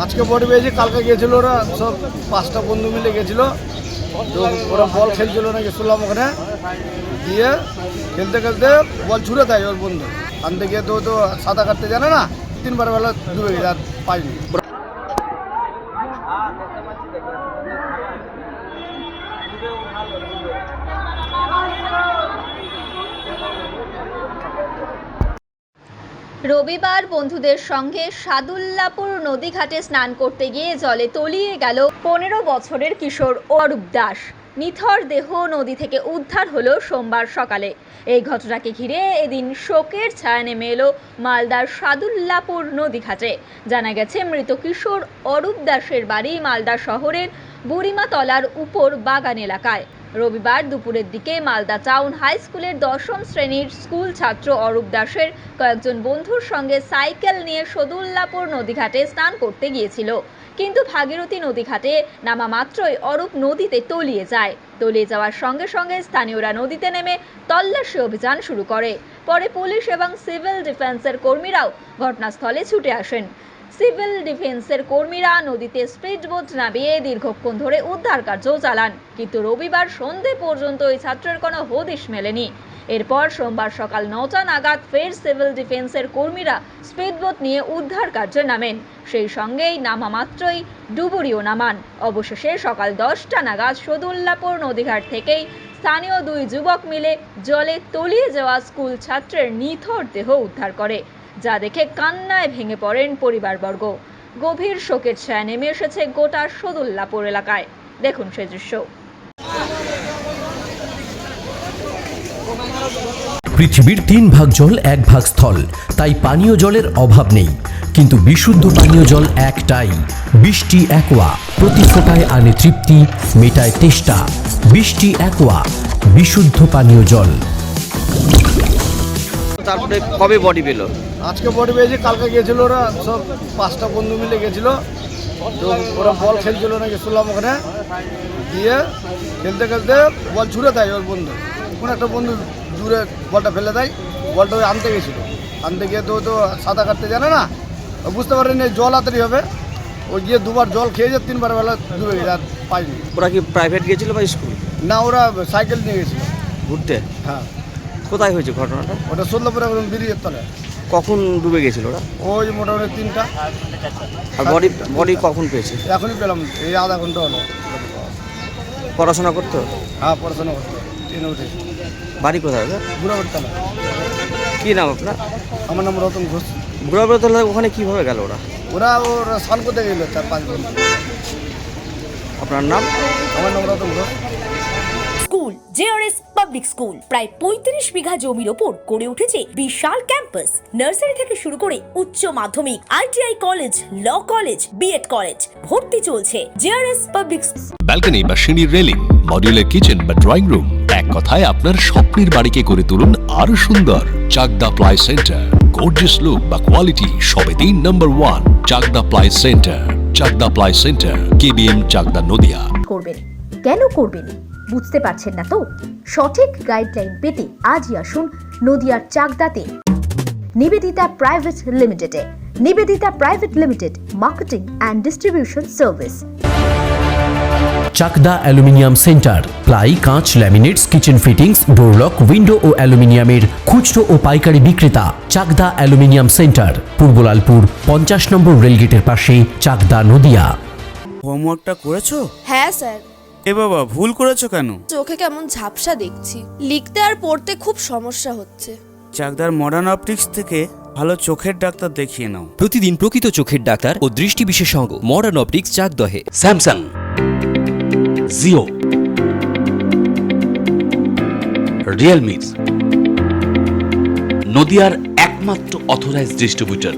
আজকে বডি পেয়েছে, কালকে গিয়েছিল ওরা সব 5টা বন্ধু মিলে গেছিল। তো ওরা বল খেলছিল নাকি শুনলাম ওখানে, দিয়ে খেলতে খেলতে বল ছুড়ে দেয় ওর বন্ধু। আনতে গিয়ে তো সাঁতার কাটতে জানে না, 3বার বেলা ডুবে গেছে আর পাইনি। রবিবার বন্ধুদের সঙ্গে সাদুল্লাপুর নদীঘাটে স্নান করতে গিয়ে জলে তলিয়ে গেল 15 বছরের কিশোর অরূপ দাস। নিথর দেহ নদী থেকে উদ্ধার হলো সোমবার সকালে। এই ঘটনাকে ঘিরে এদিন শোকের ছায়া নেমে এলো মালদার সাদুল্লাপুর নদীঘাটে। জানা গেছে, মৃত কিশোর অরূপ দাসের বাড়ি মালদা শহরের বুড়িমাতলার উপর বাগান এলাকায়। রবিবার দুপুরের দিকে মালদা টাউন হাই স্কুলের 10ম শ্রেণীর স্কুল ছাত্র অরূপ দাসের কয়েকজন বন্ধুর সঙ্গে সাইকেল নিয়ে সাদুল্লাপুর নদীঘাটে স্নান করতে গিয়েছিল। কিন্তু ভাগীরথী নদীঘাটে নামা মাত্রই অরূপ নদীতে তলিয়ে যায়। তলিয়ে যাওয়ার সঙ্গে সঙ্গে স্থানীয়রা নদীতে নেমে তল্লাশি অভিযান শুরু করে। পরে পুলিশ এবং সিভিল ডিফেন্সের কর্মীরাও ঘটনাস্থলে ছুটে আসেন। সিভিল ডিফেন্সের কর্মীরা নদীতে স্পিডবোট নামিয়ে দীর্ঘক্ষণ ধরে উদ্ধার কার্য চালান, কিন্তু রবিবার সন্ধে পর্যন্ত ওই ছাত্রের কোনো হদিশ মেলেনি। এরপর সোমবার সকাল 9টা নাগাদ ফের সিভিল ডিফেন্সের কর্মীরা স্পিডবোট নিয়ে উদ্ধার কার্যে নামেন। সেই সঙ্গেই নামা মাত্রই ডুবুরিও নামান। অবশেষে সকাল 10টা নাগাদ সাদুল্লাপুর নদীঘাট থেকেই স্থানীয় 2 যুবক মিলে জলে তলিয়ে যাওয়া স্কুল ছাত্রের নিথর দেহ উদ্ধার করে, যা দেখে কান্নায় ভেঙে পড়েন পরিবারবর্গ। গভীর শোকের ছায়া নেমে এসেছে গোটা সাদুল্লাপুর এলাকায়। দেখুন সে দৃশ্য। পৃথিবীর 3 ভাগ জল 1 ভাগ স্থল, তাই পানীয় জলের অভাব নেই। কিন্তু বিশুদ্ধ পানীয় জল একটাই, বৃষ্টি অ্যাকোয়া। প্রতি ফোঁটায় আনে তৃপ্তি, মেটায় তেষ্টা। বৃষ্টি অ্যাকোয়া, বিশুদ্ধ পানীয় জল। তারপরে কবে বডি পেল? আজকে বডি পেয়েছে, কালকে গিয়েছিল ওরা সব 5টা বন্ধু মিলে গেছিল। তো ওরা বল খেলছিল নাকি শুনলাম ওখানে, দিয়ে খেলতে খেলতে বল ছুড়ে দেয় ওর বন্ধু। কোনো একটা বন্ধু দূরে বলটা ফেলে দেয়, বলটা ওই আনতে গেছিলো। আনতে গিয়ে তো সাঁতার কাটতে জানে না, বুঝতে পারেনি জল হাতারি হবে। ওই গিয়ে 2বার জল খেয়েছে, 3বার বেলা ডুবে গেছে আর পাইনি। ওরা কি প্রাইভেট গিয়েছিল বা স্কুল? না, ওরা সাইকেল নিয়ে গেছিলো ঘুরতে। হ্যাঁ। কোথায় হয়েছে ঘটনাটা? ওটা সোল্লাপুর ব্রিজের তলে। কখন ডুবে গেছিল ওরা? ওই মোটামুটি 3টা। আর বডি কখন পেয়েছে? এখনই পেলাম, এই আধা ঘন্টা হলো। পড়াশোনা করতো? হ্যাঁ, পড়াশোনা করতো, ট্রেনে উঠে। বাড়ি কোথায়? বুড়াবড়তলা। কি নাম আপনার? আমার নাম রতন ঘোষ। বুড়াবড়তলা ওখানে কিভাবে গেল ওরা? ওরা স্নান করতে গেল 4-5 ঘন্টা। আপনার নাম? আমার নাম Ratan Ghosh. School JRS public school প্রায় 35 বিঘা জমির ওপর গড়ে উঠেছে বিশাল ক্যাম্পাস। নার্সারি থেকে শুরু করে উচ্চ মাধ্যমিক, ITI college, law college, BEd college, ভর্তি চলছে জেআরএস পাবলিক। ব্যালকনি বা সিঁড়ির রেলিং, মডিউলার কিচেন বা ড্রয়িং রুম, এক কথায় আপনার স্বপ্নের বাড়িকে করে তুলুন আরো সুন্দর। Chakdah ply centre, gorgeous look বা কোয়ালিটি সবে 3 number 1 Chakdah ply centre. Chakdah ply centre, KBM, Chakdah, Nadia. করবেন কেন করবেন বুঝতে পারছেন না তো? সঠিক গাইডলাইন পেতে আজই আসুন নদিয়ার চাকদাতে নিবেদিতা প্রাইভেট লিমিটেডে। Nivedita private limited, marketing and distribution service. Chakda aluminium centre, ply, কাঁচ, laminates, kitchen fittings, door lock, window ও অ্যালুমিনিয়ামের খুচরো ও পাইকারি বিক্রেতা। চাকদা অ্যালুমিনিয়াম সেন্টার, পূর্বলালপুর 50 নম্বর রেলগেটের পাশে, চাকদা, নদিয়া। হোমওয়ার্কটা করেছো? হ্যাঁ স্যার। এ বাবা, ভুল করেছো কেন? চোখে কেমন ঝাপসা দেখছি, লিখতে আর পড়তে খুব সমস্যা হচ্ছে। চাকদার মডার্ন অপটিক্স থেকে ভালো চোখের ডাক্তার দেখিয়ে নাও। প্রতিদিন প্রকৃত চোখের ডাক্তার ও দৃষ্টি বিশেষজ্ঞ মডার্ন অপটিক্স, চাকদহে। স্যামসাং, জিও, রিয়েলমি, নদিয়ার একমাত্র অথরাইজড ডিস্ট্রিবিউটর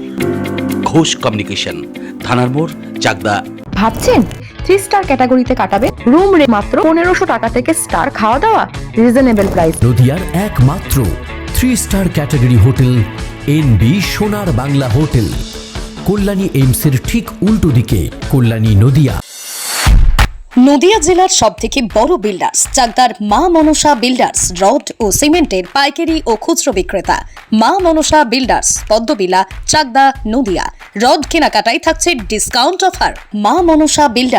ঘোষ কমিউনিকেশন, থানার মোড়, চাকদা। ভাবছেন 3 স্টার ক্যাটাগরিতে কাটাবে? রুম রে মাত্র 1500 টাকা থেকে স্টার, খাওয়া দাওয়া রিজনেবল প্রাইস। নদিয়ার একমাত্র 3 স্টার ক্যাটাগরি হোটেল এনবি সোনার বাংলা হোটেল, কল্যাণী এইমসের ঠিক উল্টো দিকে, কল্যাণী, নদিয়া। নদিয়া জেলার সবথেকে বড় বিল্ডার্স চাকদার মা মনসা বিল্ডার্স রড ও সিমেন্টের পাইকারি ও খুচরো বিক্রেতা। মা মনসা বিল্ডার্স, পদ্মবিলা, চাকদা, নদিয়া। রড কেনাকাটায় থাকছে ডিসকাউন্ট অফার। মা মনসা বিল্ডার্স।